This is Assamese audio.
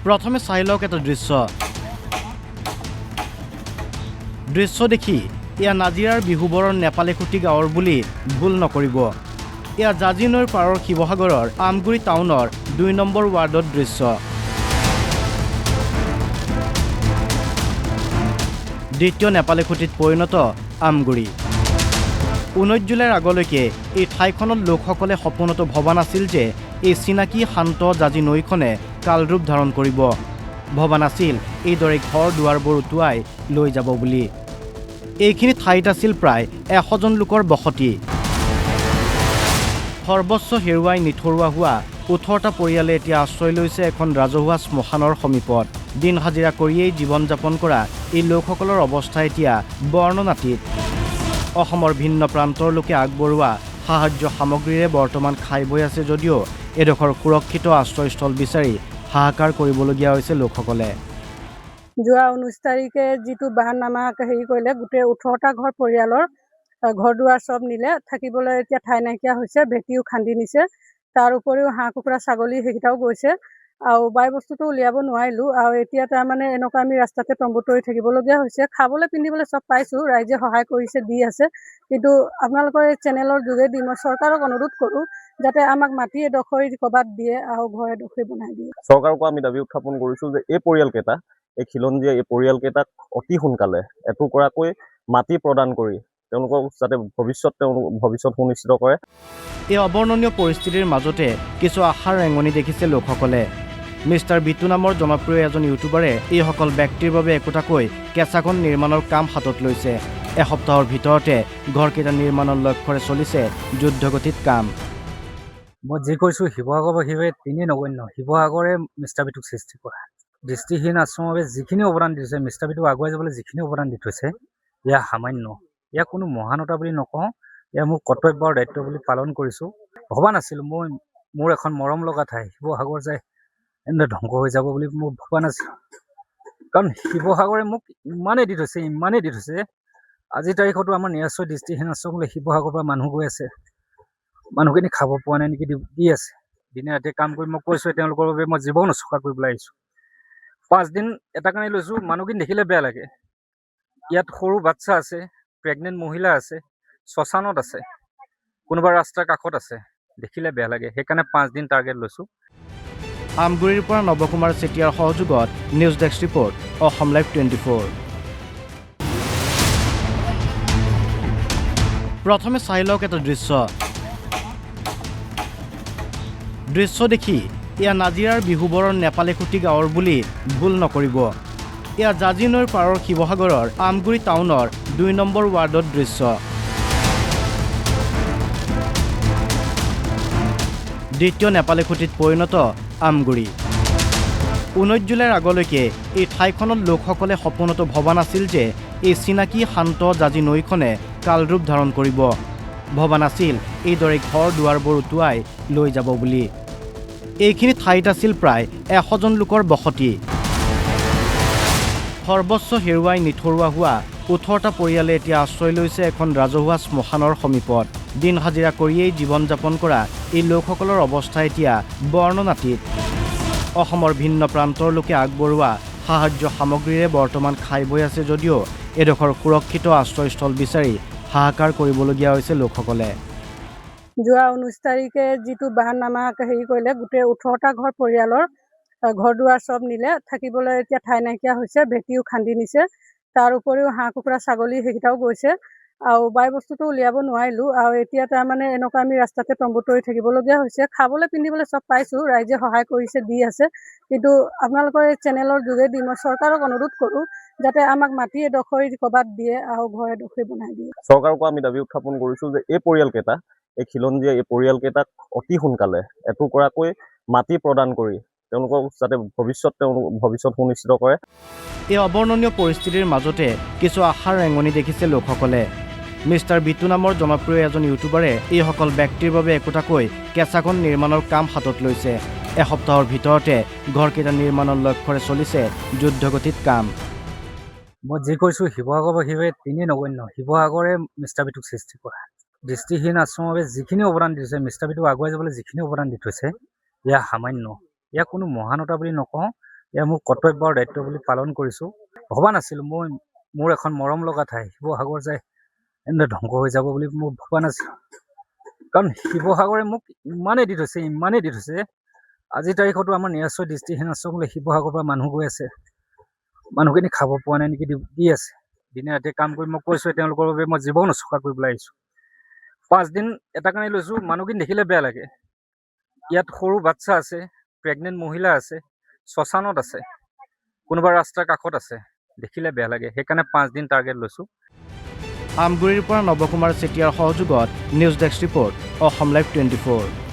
প্ৰথমে চাই লওক এটা দৃশ্য দেখি এয়া নাজিৰাৰ বিহুবৰৰ নেপালীখুটি গাঁৱৰ বুলি ভুল নকৰিব। এয়া জাঁজি নৈৰ পাৰৰ শিৱসাগৰৰ আমগুৰি টাউনৰ ২ নম্বৰ ৱাৰ্ডৰ দৃশ্য। দ্বিতীয় নেপালীখুটিত পৰিণত আমগুৰি। ১৯ জুলাইৰ আগলৈকে এই ঠাইখনত লোকসকলে সপোনতো ভবা নাছিল যে এই চিনাকি শান্ত জাঁজি নৈখনে কালৰূপ ধাৰণ কৰিব। ভবা নাছিল এইদৰে ঘৰ দুৱাৰবোৰ উটুৱাই লৈ যাব বুলি। এইখিনি ঠাইত আছিল প্ৰায় ১০০জন লোকৰ বসতি। সৰ্বস্ব হেৰুৱাই নিথৰুৱা হোৱা ১৮টা পৰিয়ালে এতিয়া আশ্ৰয় লৈছে এখন ৰাজহুৱা শ্মশানৰ সমীপত। দিন হাজিৰা কৰিয়েই জীৱন যাপন কৰা এই লোকসকলৰ অৱস্থা এতিয়া বৰ্ণনাতীত। অসমৰ ভিন্ন প্ৰান্তৰ লোকে আগবঢ়োৱা সাহায্য সামগ্ৰীৰে বৰ্তমান খাই বৈ আছে যদিও এডোখৰ সুৰক্ষিত আশ্ৰয়স্থল বিচাৰি হাহাকাৰ কৰিবলগীয়া হৈছে লোকসকলে। যোৱা ১৯ তাৰিখে যিটো বাহানামা হেৰি কৰিলে, গোটেই ১৮টা ঘৰ পৰিয়ালৰ ঘৰ দুৱাৰ চব নিলে। থাকিবলৈ এতিয়া ঠাই নাইকিয়া হৈছে, ভেটিও খান্দি নিছে। তাৰ উপৰিও হাঁহ কুকুৰা ছাগলী সেইকেইটাও গৈছে আৰু বাই বস্তুটো উলিয়াব নোৱাৰিলোঁ। আৰু এতিয়া তাৰমানে এনেকুৱা আমি ৰাস্তাতে তম্বু তৰি থাকিবলগীয়া হৈছে। খাবলৈ পিন্ধিবলৈ চব পাইছোঁ, ৰাইজে সহায় কৰিছে, দি আছে। কিন্তু আপোনালোকৰ এই চেনেলৰ যোগেদি মই চৰকাৰক অনুৰোধ কৰোঁ যাতে আমাক মাটি এডোখৰ ক'ৰবাত দিয়ে আৰু ঘৰ এডোখৰ বনাই দিয়ে। চৰকাৰকো আমি দাবী উত্থাপন কৰিছোঁ যে এই পৰিয়ালকেইটা, এই খিলঞ্জীয়া এই পৰিয়ালকেইটাক অতি সোনকালে এটুকুৰাকৈ মাটি প্ৰদান কৰি তেওঁলোকক যাতে ভৱিষ্যত সুনিশ্চিত কৰে। এই অবৰ্ণনীয় পৰিস্থিতিৰ মাজতে কিছু আশাৰ ৰেঙনি দেখিছে লোকসকলে। মিষ্টাৰ বিটু নামৰ জনপ্ৰিয় এজন ইউটিউবাৰে এইসকল ব্যক্তিৰ বাবে একোটাকৈ কেঁচা ঘৰ নিৰ্মাণৰ কাম হাতত লৈছে। এসপ্তাহৰ ভিতৰতে ঘৰকেইটা নিৰ্মাণৰ লক্ষ্যৰে চলিছে যুদ্ধগতিত কাম। মই যি কৈছোঁ, শিৱসাগৰবাসীয়ে তিনি নগণ্য। শিৱসাগৰে মিষ্টাৰ বিটুক সৃষ্টি কৰা দৃষ্টিহীন আশ্ৰমৰ বাবে যিখিনি অৱদান দিছে, মিষ্টাৰ বিটুক আগুৱাই যাবলৈ যিখিনি অৱদান দি থৈছে, এয়া সামান্য। ইয়াক কোনো মহানতা বুলি নকওঁ, এয়া মোৰ কৰ্তব্য আৰু দায়িত্ব বুলি পালন কৰিছোঁ। ভবা নাছিলোঁ মোৰ এখন মৰম লগা ঠাই শিৱসাগৰ যায় এনেদৰে ধ্বংস হৈ যাব বুলি মই ভবা নাছিলোঁ। কাৰণ শিৱসাগৰে মোক ইমানেই দি থৈছে। আজিৰ তাৰিখতো আমাৰ নিৰাশ্ৰয় দৃষ্টিহীন আশ্ৰমলৈ শিৱসাগৰৰ পৰা মানুহ গৈ আছে। মানুহখিনি খাব পোৱা নাই নেকি, দি আছে। দিনে ৰাতিয়ে কাম কৰি মই কৈছোঁ তেওঁলোকৰ বাবে মই জীৱন উচৰ্গা কৰিবলৈ আহিছোঁ। 5 দিন এটা কাৰণে লৈছোঁ। মানুহখিনি দেখিলে বেয়া লাগে। ইয়াত সৰু বাচ্চা আছে, প্ৰেগনেণ্ট মহিলা আছে, শ্মশানত আছে, কোনোবা ৰাস্তাৰ কাষত আছে। দেখিলে বেয়া লাগে, সেইকাৰণে 5 দিন টাৰ্গেট লৈছোঁ। আমগুৰিৰ পৰা নৱকুমাৰ চেতিয়াৰ সহযোগত news desk report, Assam live 24। প্ৰথমে চাই লওক এটা দৃশ্য দেখি এয়া নাজিৰাৰ বিহুবৰৰ নেপালীখুটি গাঁৱৰ বুলি ভুল নকৰিব। এয়া জাঁজি নৈৰ পাৰৰ শিৱসাগৰৰ আমগুৰি টাউনৰ ২ নম্বৰ ৱাৰ্ডৰ দৃশ্য। দ্বিতীয় নেপালীখুটিত পৰিণত আমগুৰি। ১৯ জুলাইৰ আগলৈকে এই ঠাইখনত লোকসকলে সপোনতো ভবা নাছিল যে এই চিনাকি শান্ত জাঁজি নৈখনে কালৰূপ ধাৰণ কৰিব। ভবা নাছিল এইদৰে ঘৰ দুৱাৰবোৰ উটুৱাই লৈ যাব বুলি। এইখিনি ঠাইত আছিল প্ৰায় ১০০জন লোকৰ বসতি। সৰ্বস্ব হেৰুৱাই নিথৰুৱা হোৱা ১৮টা পৰিয়ালে এতিয়া আশ্ৰয় লৈছে এখন ৰাজহুৱা শ্মশানৰ সমীপত। দিন হাজিৰা কৰিয়েই জীৱন যাপন কৰা এই লোকসকলৰ অৱস্থা এতিয়া বৰ্ণনাতীত। অসমৰ ভিন্ন প্ৰান্তৰ লোকে আগবঢ়োৱা সাহায্য সামগ্ৰীৰে বৰ্তমান খাই বৈ আছে যদিও এডোখৰ সুৰক্ষিত আশ্ৰয়স্থল বিচাৰি হাহাকাৰ কৰিবলগীয়া হৈছে লোকসকলে। যোৱা ১৯ তাৰিখে যিটো বাহানামা হেৰি কৰিলে, গোটেই ১৮টা ঘৰ পৰিয়ালৰ ঘৰ দুৱাৰ চব নিলে। থাকিবলৈ এতিয়া ঠাই নাইকিয়া হৈছে, ভেটিও খান্দি নিছে। তাৰ উপৰিও হাঁহ কুকুৰা ছাগলী সেইকেইটাও গৈছে আৰু বাই বস্তুটো উলিয়াব নোৱাৰিলোঁ। আৰু এতিয়া তাৰমানে এনেকুৱা আমি ৰাস্তাতে তম্বু তৰি থাকিবলগীয়া হৈছে। খাবলৈ পিন্ধিবলৈ চব পাইছোঁ, ৰাইজে সহায় কৰিছে, দি আছে। কিন্তু আপোনালোকৰ এই চেনেলৰ যোগেদি মই চৰকাৰক অনুৰোধ কৰোঁ যাতে আমাক মাটি এডোখৰ ক'ৰবাত দিয়ে আৰু ঘৰ এডোখৰ বনাই দিয়ে। চৰকাৰকো আমি দাবী উত্থাপন কৰিছোঁ যে এই পৰিয়ালকেইটা, এই খিলঞ্জীয়া এই পৰিয়ালকেইটাক অতি সোনকালে এটুকুৰাকৈ মাটি প্ৰদান কৰি তেওঁলোকক যাতে ভৱিষ্যত সুনিশ্চিত কৰে। এই অবৰ্ণনীয় পৰিস্থিতিৰ মাজতে কিছু আশাৰ ৰেঙনি দেখিছে লোকসকলে। মিষ্টাৰ বিটু নামৰ জনপ্ৰিয় এজন ইউটিউবাৰে এইসকল ব্যক্তিৰ বাবে একোটাকৈ কেঁচা ঘৰ নিৰ্মাণৰ কাম হাতত লৈছে। এসপ্তাহৰ ভিতৰতে ঘৰকেইটা নিৰ্মাণৰ লক্ষ্যৰে চলিছে যুদ্ধগতিত কাম। মই যি কৈছোঁ, শিৱসাগৰবাসীয়ে তিনি নগণ্য। শিৱসাগৰে মিষ্টাৰ বিটুক সৃষ্টি কৰা দৃষ্টিহীন আশ্ৰমৰ বাবে যিখিনি অৱদান দিছে, মিষ্টাৰ বিটুক আগুৱাই যাবলৈ যিখিনি অৱদান দি থৈছে, এয়া সামান্য। ইয়াক কোনো মহানতা বুলি নকওঁ, এয়া মোৰ কৰ্তব্য আৰু দায়িত্ব বুলি পালন কৰিছোঁ। ভবা নাছিলোঁ মোৰ এখন মৰম লগা ঠাই শিৱসাগৰ যায় এনেদৰে ধ্বংস হৈ যাব বুলি মই ভবা নাছিলোঁ। কাৰণ শিৱসাগৰে মোক ইমানেই দি থৈছে আজিৰ তাৰিখতো আমাৰ নিৰাশ্ৰয় দৃষ্টিহীন আশ্ৰমলৈ শিৱসাগৰৰ পৰা মানুহ গৈ আছে। মানুহখিনি খাব পোৱা নাই নেকি দি আছে। দিনে ৰাতিয়ে কাম কৰি মই কৈছোঁ তেওঁলোকৰ বাবে মই জীৱন উচৰ্গা কৰিবলৈ আহিছোঁ। 5 দিন এটা কাৰণে লৈছোঁ, মানুহখিনি দেখিলে বেয়া লাগে। ইয়াত সৰু বাচ্চা আছে, প্ৰেগনেণ্ট মহিলা আছে, শ্মশানত আছে, কোনোবা ৰাস্তাৰ কাষত আছে, দেখিলে বেয়া লাগে। সেইকাৰণে 5 দিন টাৰ্গেট লৈছোঁ। আমগুৰিৰ পৰা নৱকুমাৰ চেতিয়াৰ সহযোগত news desk report, Assam live 24।